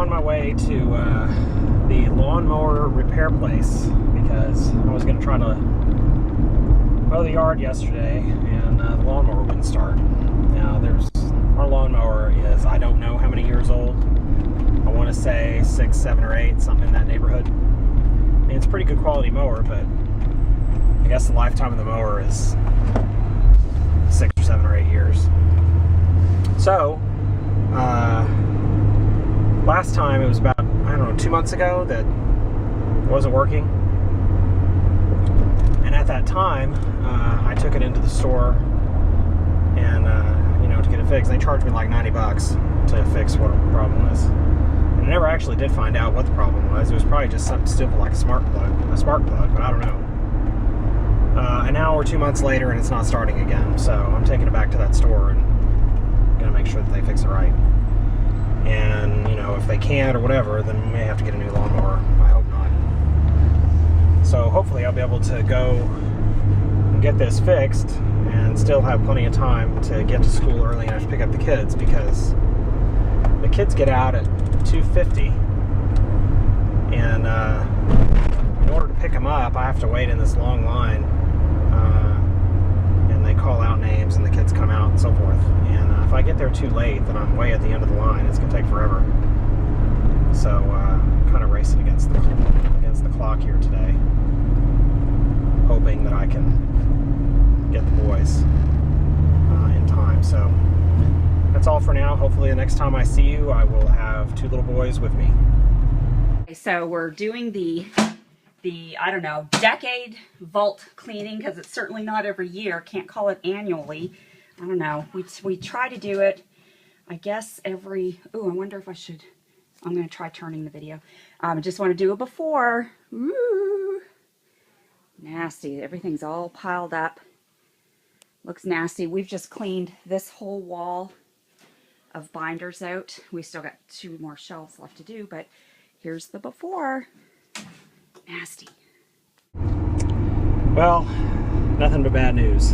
on my way to the lawnmower repair place because I was going to try to mow the yard yesterday and the lawnmower wouldn't start. Now our lawnmower is, I don't know how many years old. I want to say 6, 7, or 8, something in that neighborhood. And it's a pretty good quality mower, but I guess the lifetime of the mower is 6 or 7 or 8 years. So, last time it was about, I don't know, 2 months ago that it wasn't working. And at that time, I took it into the store and, to get it fixed. They charged me like $90 to fix what the problem was. And I never actually did find out what the problem was. It was probably just something stupid like a spark plug, but I don't know. And now we're 2 months later and it's not starting again. So I'm taking it back to that store and gonna make sure that they fix it right. And, if they can't or whatever, then we may have to get a new lawnmower. I hope not. So hopefully I'll be able to go and get this fixed and still have plenty of time to get to school early enough to pick up the kids, because the kids get out at 2:50, and in order to pick them up I have to wait in this long line, and they call out names and the kids come out and so forth, and if I get there too late then I'm way at the end of the line. It's going to take forever. So kind of racing against the clock here today, hoping that I can get the boys in time. So that's all for now. Hopefully the next time I see you I will have 2 little boys with me. So we're doing the I don't know, decade vault cleaning, because it's certainly not every year. Can't call it annually. I don't know. We try to do it, I guess, every... Ooh, I wonder if I should... I'm going to try turning the video. I just want to do it before. Ooh, nasty. Everything's all piled up. Looks nasty. We've just cleaned this whole wall of binders out. We still got 2 more shelves left to do, but here's the before. Nasty. Well, nothing but bad news.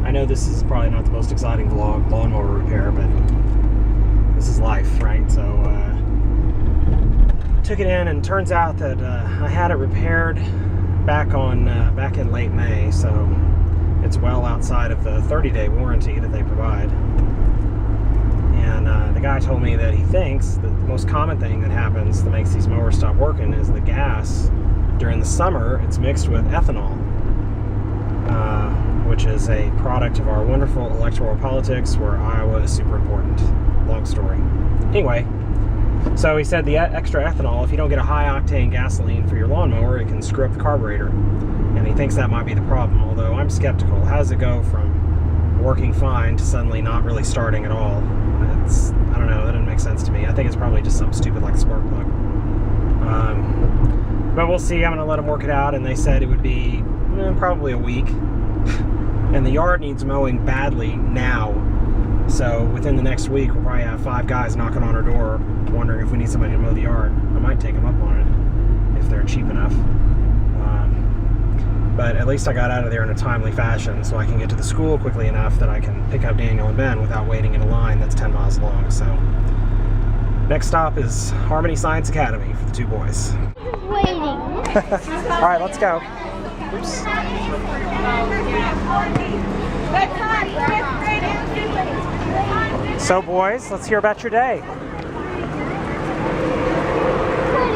I know this is probably not the most exciting vlog, lawnmower repair, but this is life, right? So took it in, and turns out that I had it repaired back in late May, so it's well outside of the 30-day warranty that they provide. And the guy told me that he thinks that the most common thing that happens that makes these mowers stop working is the gas. During the summer, it's mixed with ethanol, which is a product of our wonderful electoral politics where Iowa is super important. Long story. Anyway, so he said the extra ethanol, if you don't get a high-octane gasoline for your lawnmower, it can screw up the carburetor. And he thinks that might be the problem, although I'm skeptical. How does it go from working fine to suddenly not really starting at all? I don't know, that doesn't make sense to me. I think it's probably just something stupid like a spark plug. But we'll see. I'm going to let them work it out, and they said it would be probably a week. And the yard needs mowing badly now. So within the next week, we'll probably have 5 guys knocking on our door wondering if we need somebody to mow the yard. I might take them up on it if they're cheap enough. But at least I got out of there in a timely fashion so I can get to the school quickly enough that I can pick up Daniel and Ben without waiting in a line that's 10 miles long. So next stop is Harmony Science Academy for the 2 boys. Waiting. All right, let's go. Oops. So boys, let's hear about your day. Pretty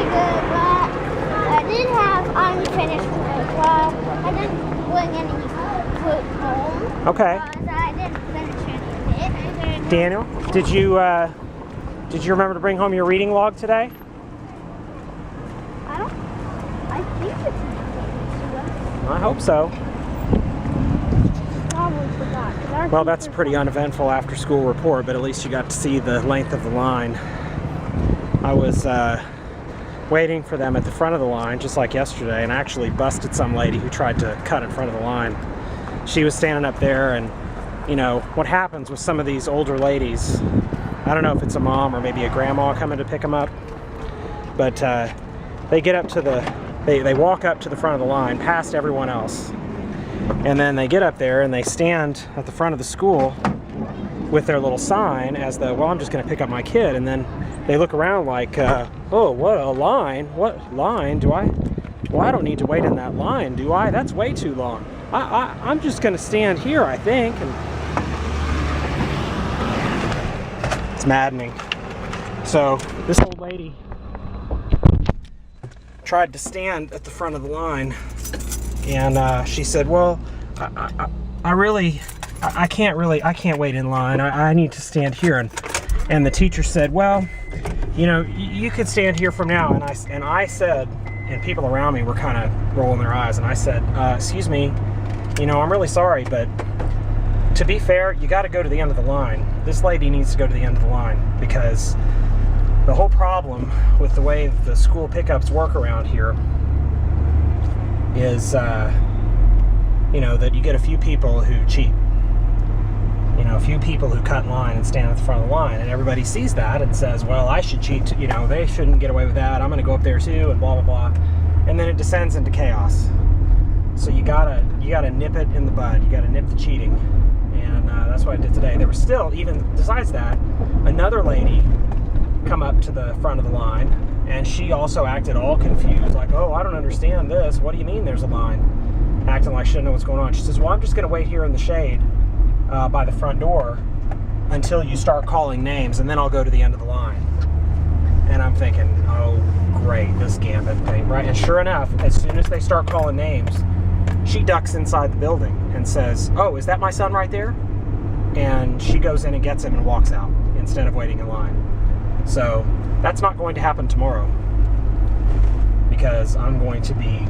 good, but I did have unfinished work. Well, I didn't bring any food home. Okay. So I didn't finish any of it. Daniel, did you remember to bring home your reading log today? I think it's in the I hope so. Probably forgot. Well, that's a pretty uneventful after-school report, but at least you got to see the length of the line. I was waiting for them at the front of the line, just like yesterday, and actually busted some lady who tried to cut in front of the line. She was standing up there, and what happens with some of these older ladies, I don't know if it's a mom or maybe a grandma coming to pick them up, but they get up to they walk up to the front of the line past everyone else, and then they get up there and they stand at the front of the school with their little sign as the, well, I'm just going to pick up my kid, and then they look around like, oh, what a line? What line do I? Well, I don't need to wait in that line, do I? That's way too long. I'm just going to stand here, I think. And it's maddening. So this old lady tried to stand at the front of the line, and she said, well, I can't wait in line. I need to stand here. And the teacher said, well, you know, you could stand here from now. And I said, and people around me were kind of rolling their eyes, and I said, excuse me, you know, I'm really sorry, but to be fair, you got to go to the end of the line. This lady needs to go to the end of the line, because the whole problem with the way the school pickups work around here is, you know, that you get a few people who cheat. You know, a few people who cut in line and stand at the front of the line, and everybody sees that and says, well, I should cheat too. You know, they shouldn't get away with that. I'm going to go up there too, and blah, blah, blah. And then it descends into chaos. So you gotta nip it in the bud. You gotta nip the cheating. And that's what I did today. There was still, even besides that, another lady come up to the front of the line, and she also acted all confused, like, oh, I don't understand this. What do you mean there's a line? Acting like she didn't know what's going on. She says, well, I'm just going to wait here in the shade by the front door until you start calling names, and then I'll go to the end of the line. And I'm thinking, oh, great, this gambit thing, right? And sure enough, as soon as they start calling names, she ducks inside the building and says, oh, is that my son right there? And she goes in and gets him and walks out instead of waiting in line. So that's not going to happen tomorrow, because I'm going to be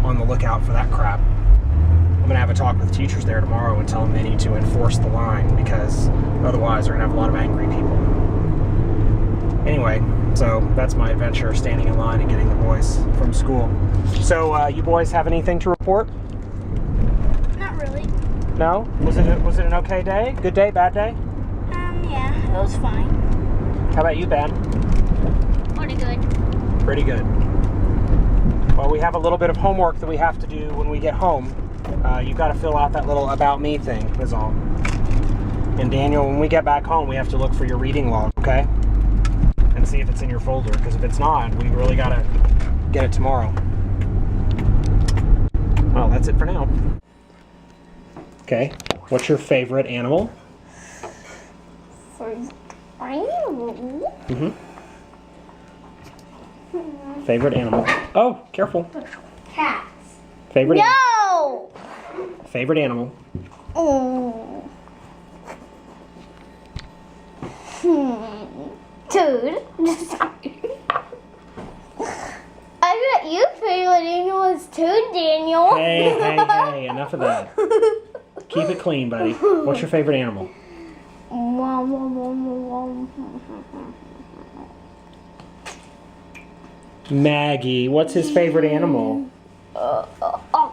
on the lookout for that crap. I'm going to have a talk with teachers there tomorrow and tell them they need to enforce the line, because otherwise they're going to have a lot of angry people. Anyway, so that's my adventure, standing in line and getting the boys from school. So you boys have anything to report? Not really. No? Was it an okay day? Good day? Bad day? Yeah, it was fine. How about you, Ben? Pretty good. Pretty good. Well, we have a little bit of homework that we have to do when we get home. You've got to fill out that little about me thing, is all. And Daniel, when we get back home, we have to look for your reading log, okay? And see if it's in your folder, because if it's not, we really got to get it tomorrow. Well, that's it for now. Okay, what's your favorite animal? Mm-hmm. Favorite animal. Oh, careful. Cats. Favorite No! Favorite animal. Oh. Dude. I bet your favorite animal is too, Daniel. Hey, enough of that. Keep it clean, buddy. What's your favorite animal? Maggie. What's his favorite animal?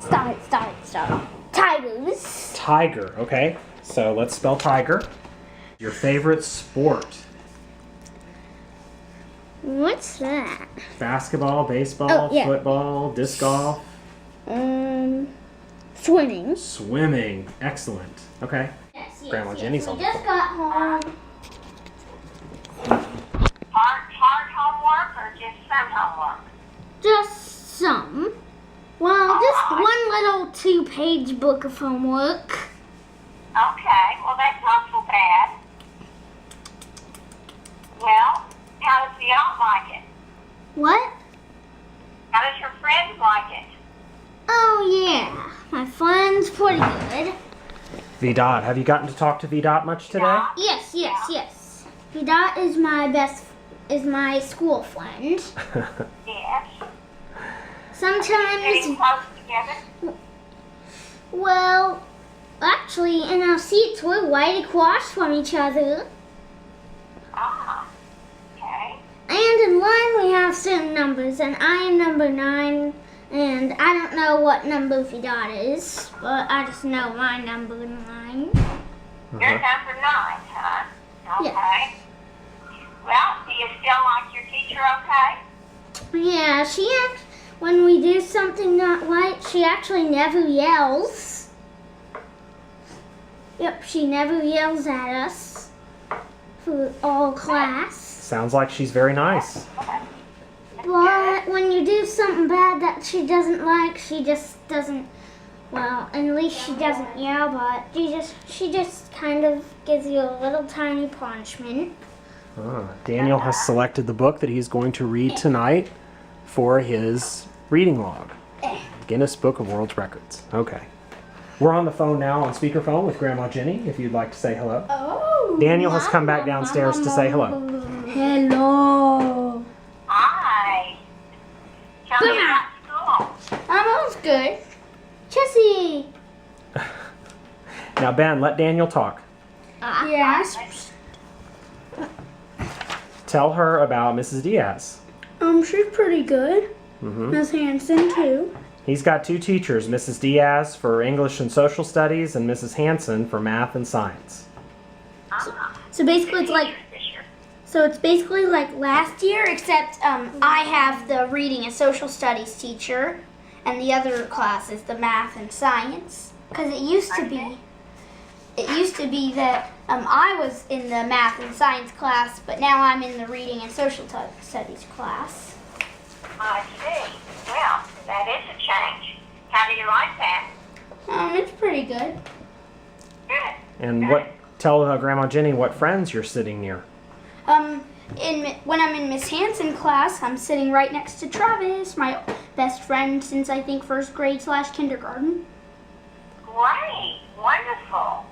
Stop. Tigers. Tiger, okay. So let's spell tiger. Your favorite sport? What's that? Basketball, baseball, Oh, yeah. football, disc golf? Swimming. Swimming. Excellent. Okay. Yes, Grandma Jenny's on We the just got home. Hard homework or just some homework? Just some. Well, just one little 2-page book of homework. Okay, well that's not so bad. Well, how does the aunt like it? What? How does your friend like it? Oh, yeah. My friend's pretty good. VDOT. Have you gotten to talk to VDOT much today? Yes. That is my school friend. Yes. Getting Sometimes, close together? well, actually, in our seats, we're right across from each other. Ah, okay. And in line, we have certain numbers, and I am number 9, and I don't know what number VDOT is, but I just know my number 9. You're number 9, huh? Okay. Yeah. Well, do you still like your teacher okay? Yeah, when we do something not right, she actually never yells. Yep, she never yells at us. for all class. Sounds like she's very nice. But when you do something bad that she doesn't like, she just doesn't. Well, at least she doesn't yell, but she just kind of gives you a little tiny punishment. Daniel has selected the book that he's going to read tonight for his reading log. Guinness Book of World Records. Okay. We're on the phone now on speakerphone with Grandma Jenny, if you'd like to say hello. Oh. Daniel has come back downstairs to say hello. Hello. Hi. Tell me about school. Almost good. Jessie. Now, Ben, let Daniel talk. Yes. Tell her about Mrs. Diaz. She's pretty good. Miss Hanson too. He's got two teachers, Mrs. Diaz for English and Social Studies and Mrs. Hanson for Math and Science. So basically, it's basically like last year, except I have the Reading and Social Studies teacher, and the other class is the Math and Science. Because it used to be that I was in the Math and Science class, but now I'm in the Reading and Social Studies class. I see. Well, that is a change. How do you like that? It's pretty good. Good. And tell Grandma Jenny what friends you're sitting near. When I'm in Miss Hanson class, I'm sitting right next to Travis, my best friend since I think first grade / kindergarten. Great. Wonderful.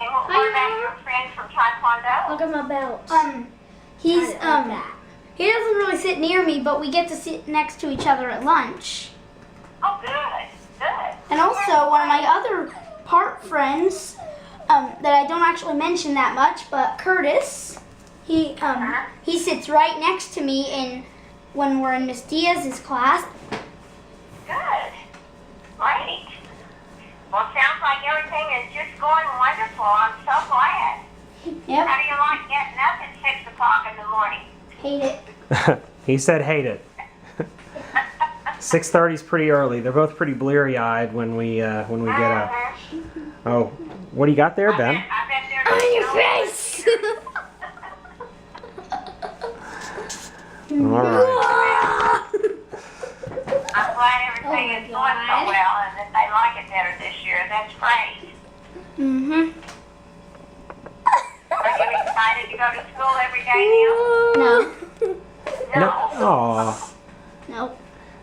And what about your friend from Taekwondo? Look at my belt. He doesn't really sit near me, but we get to sit next to each other at lunch. Oh, good. Good. And also one of my other part friends that I don't actually mention that much, but Curtis, he sits right next to me when we're in Miss Diaz's class. Good. Great. Well, sounds like everything is just going wonderful. I'm so glad. Yep. How do you like getting up at 6 o'clock in the morning? Hate it. He said hate it. 6:30 is pretty early. They're both pretty bleary-eyed when we get up. Oh, what do you got there, Ben? I bet they're On your face. All right. I'm glad everything is going so well and that they like it better this year. That's great. Are you excited to go to school every day now? No. No. Aw. Nope.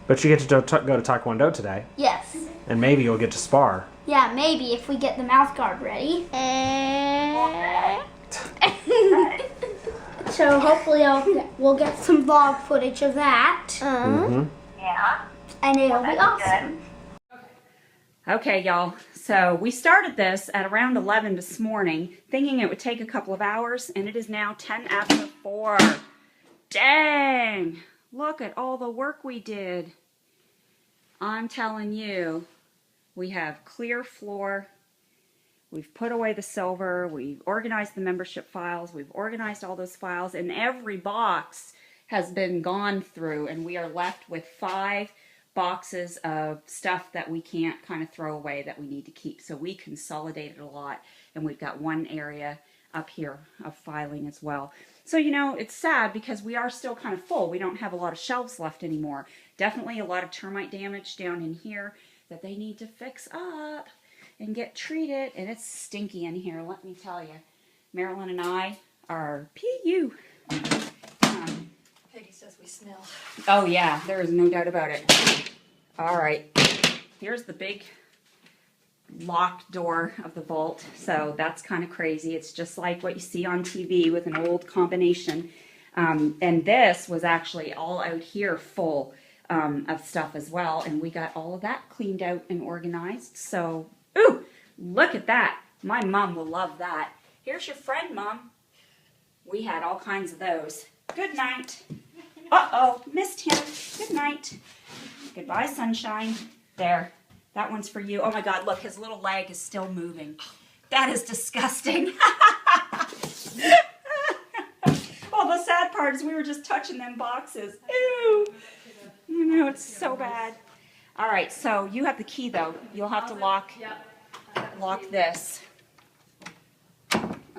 But you get to go to Taekwondo today, Yes. and maybe you'll get to spar. Yeah, maybe if we get the mouth guard ready. So hopefully we'll get some vlog footage of that. Yeah. And it'll be That's awesome. Okay, y'all. So we started this at around 11 this morning, thinking it would take a couple of hours, and it is now 10 after 4. Dang! Look at all the work we did. I'm telling you, we have clear floor. We've put away the silver. We've organized the membership files. We've organized all those files, and every box has been gone through, and we are left with 5 boxes of stuff that we can't kind of throw away that we need to keep. So we consolidated a lot, and we've got one area up here of filing as well. So, you know, it's sad because we are still kind of full. We don't have a lot of shelves left anymore. Definitely a lot of termite damage down in here that they need to fix up and get treated. And it's stinky in here, let me tell you. Marilyn and I are PU. Peggy says we smell. Oh yeah, there is no doubt about it. All right, here's the big locked door of the vault. So that's kind of crazy. It's just like what you see on TV with an old combination. And this was actually all out here full of stuff as well. And we got all of that cleaned out and organized. So, ooh, look at that. My mom will love that. Here's your friend, Mom. We had all kinds of those. Good night. Uh-oh, missed him. Good night. Goodbye, sunshine. There. That one's for you. Oh my God, look, his little leg is still moving. That is disgusting. Well, the sad part is we were just touching them boxes. Ew. You know, it's so bad. All right, so you have the key though. You'll have to lock this.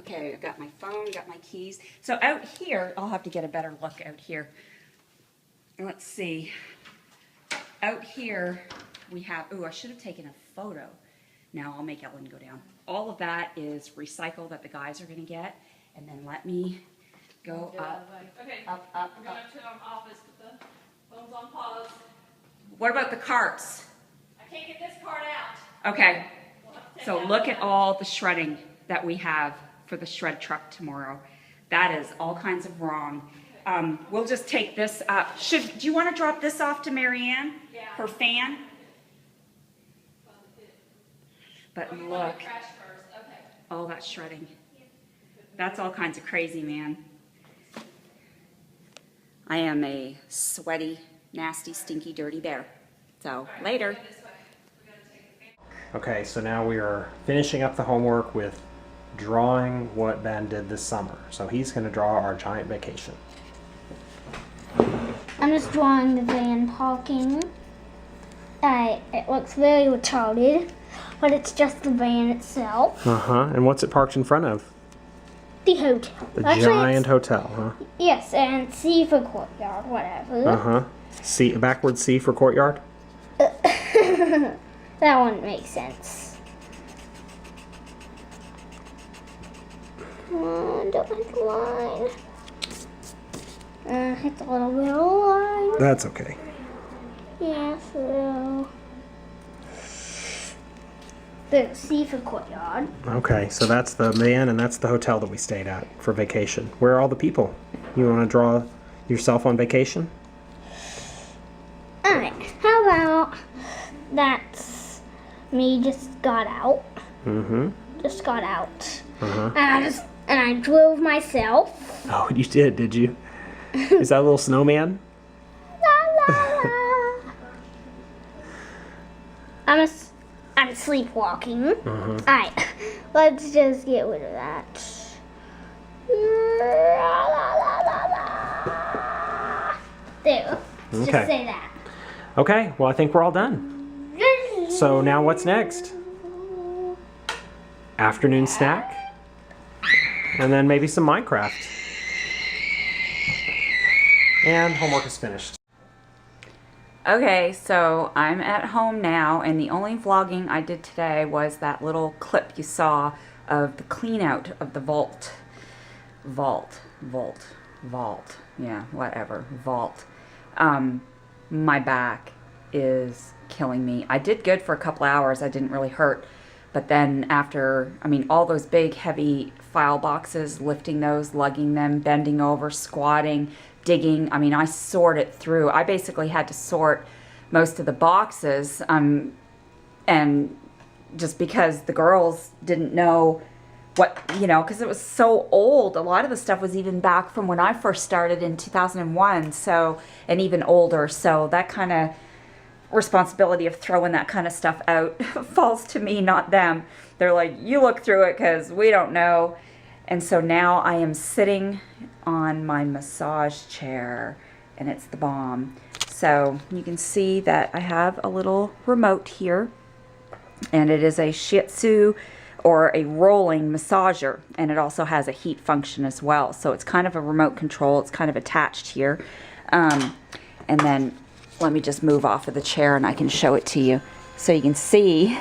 Okay, I've got my phone, got my keys. So out here, I'll have to get a better look out here. Let's see. Out here, we have, ooh, I should have taken a photo. Now I'll make Ellen go down. All of that is recycle that the guys are gonna get. And then let me go up, Okay, up. we're going to office, put the phone's on pause. What about the carts? I can't get this card out. Okay, We'll have to take so that look one. at all the shredding that we have for the shred truck tomorrow. That is all kinds of wrong. We'll just take this up. Do you want to drop this off to Marianne? Yeah. Her fan? But Oh, you want look, the trash first, okay. all that shredding. That's all kinds of crazy, man. I am a sweaty, nasty, stinky, dirty bear. So, later. Okay, so now we are finishing up the homework with drawing what Ben did this summer. So he's going to draw our giant vacation. I'm just drawing the van parking. It looks very retarded, but it's just the van itself. Uh-huh. And what's it parked in front of? The hotel. The Actually, giant it's- hotel, huh? Yes, and C for courtyard, whatever. Uh-huh. C, backward C for courtyard? That one makes sense. Come on, don't hit the line. Hit the little bit of line. That's okay. Yeah, so. There's C for courtyard. Okay, so that's the van and that's the hotel that we stayed at for vacation. Where are all the people? You want to draw yourself on vacation? Alright, how about that's me just got out. Mm-hmm. Just got out. Uh-huh. And I drove myself. Oh, you did you? Is that a little snowman? La, la, la. I'm sleepwalking. Uh-huh. Alright, let's just get rid of that. La, la, la, la, la. There. Let's Okay. just say that. Okay, well, I think we're all done. So now what's next? Afternoon snack? And then maybe some Minecraft. And homework is finished. Okay, so I'm at home now, and the only vlogging I did today was that little clip you saw of the clean out of the vault. Yeah, whatever. Vault. My back is killing me. I did good for a couple hours. I didn't really hurt. But then after, I mean, all those big, heavy file boxes, lifting those, lugging them, bending over, squatting, digging. I mean, I sorted through. I basically had to sort most of the boxes. And just because the girls didn't know what, you know, because it was so old. A lot of the stuff was even back from when I first started in 2001. So, and even older. So that kind of responsibility of throwing that kind of stuff out falls to me, not them. They're like, you look through it because we don't know. And so now I am sitting on my massage chair, and it's the bomb. So you can see that I have a little remote here, and it is a Shih Tzu or a rolling massager, and it also has a heat function as well. So it's kind of a remote control. It's kind of attached here. And then let me just move off of the chair and I can show it to you so you can see.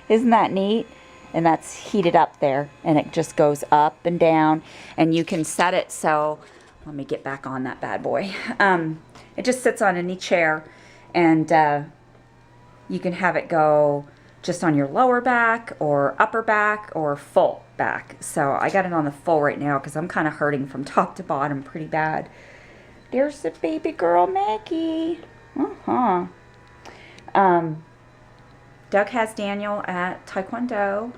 Isn't that neat? And that's heated up there, and it just goes up and down, and you can set it so, let me get back on that bad boy. It just sits on any chair, and you can have it go just on your lower back or upper back or full back. So I got it on the full right now because I'm kind of hurting from top to bottom pretty bad. There's the baby girl Maggie. Doug has Daniel at Taekwondo.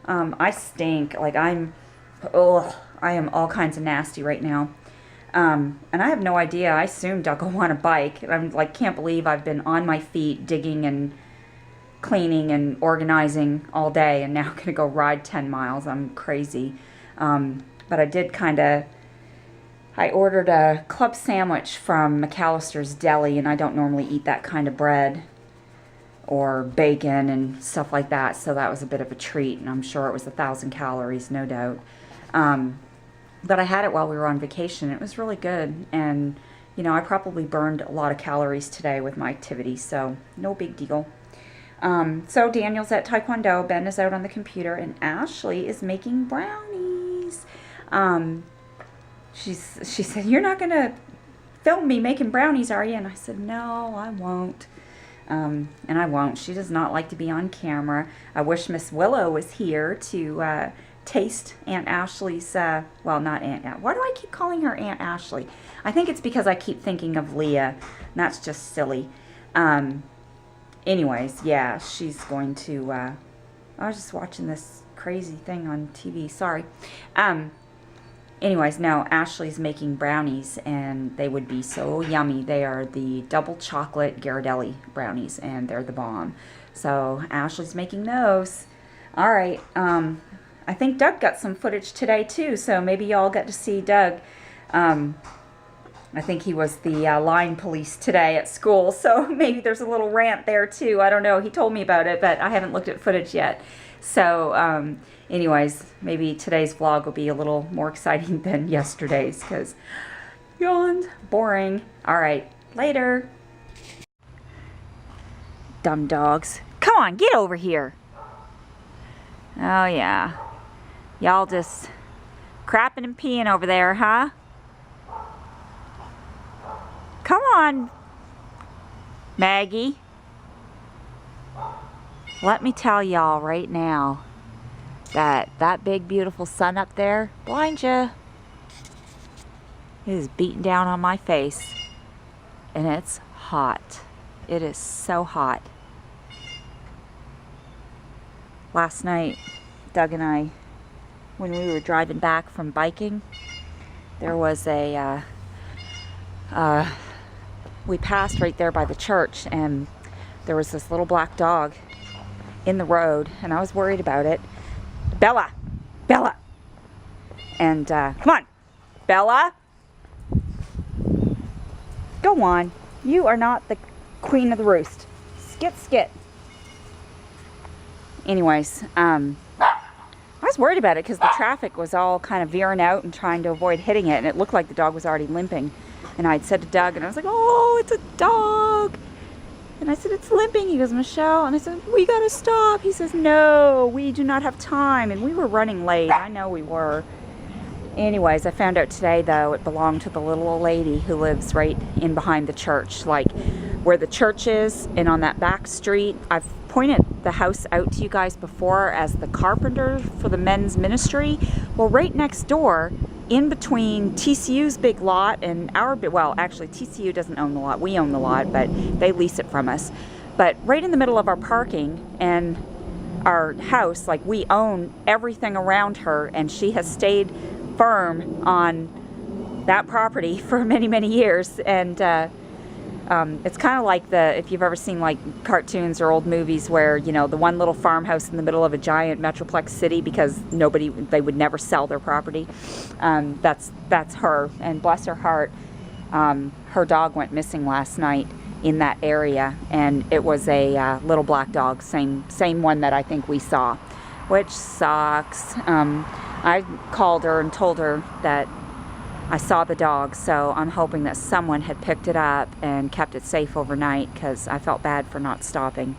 I stink. Like I am all kinds of nasty right now. And I have no idea. I assume Doug will want a bike. I'm like, can't believe I've been on my feet digging and cleaning and organizing all day, and now I'm gonna go ride 10 miles. I'm crazy. But I did I ordered a club sandwich from McAllister's Deli, and I don't normally eat that kind of bread or bacon and stuff like that, so that was a bit of a treat, and I'm sure it was 1,000 calories, no doubt. But I had it while we were on vacation. It was really good. And, you know, I probably burned a lot of calories today with my activity, so no big deal. So Daniel's at Taekwondo, Ben is out on the computer, and Ashley is making brownies. She said, "You're not going to film me making brownies, are you?" And I said, "No, I won't." And I won't. She does not like to be on camera. I wish Miss Willow was here to taste Aunt Ashley's, well, not Aunt, why do I keep calling her Aunt Ashley? I think it's because I keep thinking of Leah, and that's just silly. Anyways, yeah, she's going to, I was just watching this crazy thing on TV, sorry. Anyways, no, Ashley's making brownies, and they would be so yummy. They are the double chocolate Ghirardelli brownies, and they're the bomb. So Ashley's making those. All right, I think Doug got some footage today too, so maybe y'all got to see Doug. I think he was the line police today at school, so maybe there's a little rant there too. I don't know. He told me about it, but I haven't looked at footage yet. So, anyways, maybe today's vlog will be a little more exciting than yesterday's, because yawned, boring. All right, later. Dumb dogs. Come on, get over here. Oh, yeah. Y'all just crapping and peeing over there, huh? Come on, Maggie. Let me tell y'all right now that that big beautiful sun up there, blind ya, it is beating down on my face, and it's hot. It is so hot. Last night, Doug and I, when we were driving back from biking, there was a we passed right there by the church, and there was this little black dog in the road, and I was worried about it. Bella! Bella! And, come on! Bella! Go on. You are not the queen of the roost. Skit, skit. Anyways, I was worried about it because the traffic was all kind of veering out and trying to avoid hitting it, and it looked like the dog was already limping. And I'd said to Doug, and I was like, "Oh, it's a dog." And I said, "It's limping." He goes, "Michelle." And I said, "We gotta stop." He says, "No, we do not have time." And we were running late. I know we were. Anyways, I found out today, though, it belonged to the little old lady who lives right in behind the church, like where the church is, and on that back street. I've pointed the house out to you guys before as the carpenter for the men's ministry. Well, right next door, in between TCU's big lot and our big, well, actually TCU doesn't own the lot, we own the lot, but they lease it from us. But right in the middle of our parking and our house, like, we own everything around her, and she has stayed firm on that property for many, many years. And it's kind of like if you've ever seen like cartoons or old movies where, you know, the one little farmhouse in the middle of a giant metroplex city because they would never sell their property. That's her, and bless her heart, her dog went missing last night in that area, and it was a little black dog, same one that I think we saw, which sucks. I called her and told her that I saw the dog, so I'm hoping that someone had picked it up and kept it safe overnight, because I felt bad for not stopping.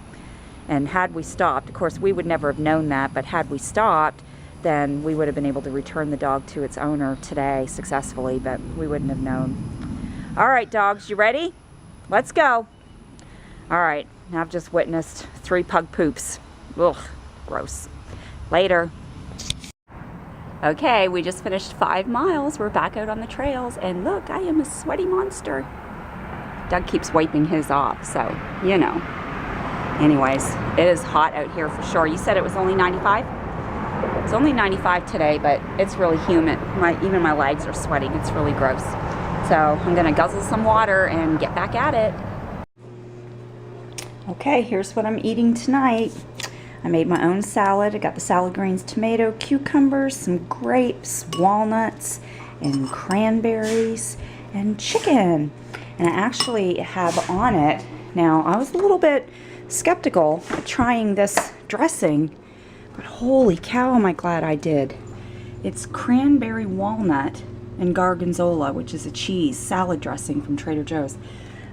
And had we stopped, of course we would never have known that, but had we stopped, then we would have been able to return the dog to its owner today successfully, but we wouldn't have known. All right, dogs, you ready? Let's go. All right, now I've just witnessed 3 pug poops. Ugh, gross. Later. Okay, we just finished 5 miles. We're back out on the trails, and look, I am a sweaty monster. Doug keeps wiping his off, so, you know. Anyways, it is hot out here for sure. You said it was only 95? It's only 95 today, but it's really humid. Even my legs are sweating. It's really gross. So I'm gonna guzzle some water and get back at it. Okay, here's what I'm eating tonight. I made my own salad. I got the salad greens, tomato, cucumbers, some grapes, walnuts, and cranberries, and chicken. And I actually have on it, now I was a little bit skeptical at trying this dressing, but holy cow, am I glad I did. It's cranberry walnut and gorgonzola, which is a cheese salad dressing from Trader Joe's.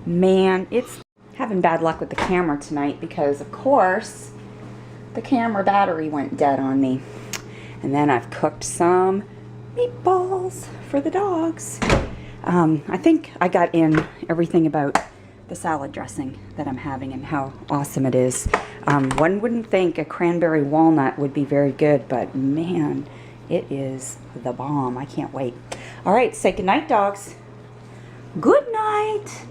Man, it's having bad luck with the camera tonight because, of course, the camera battery went dead on me. And then I've cooked some meatballs for the dogs. I think I got in everything about the salad dressing that I'm having and how awesome it is. One wouldn't think a cranberry walnut would be very good, but man, it is the bomb. I can't wait. All right, say goodnight, dogs. Good night.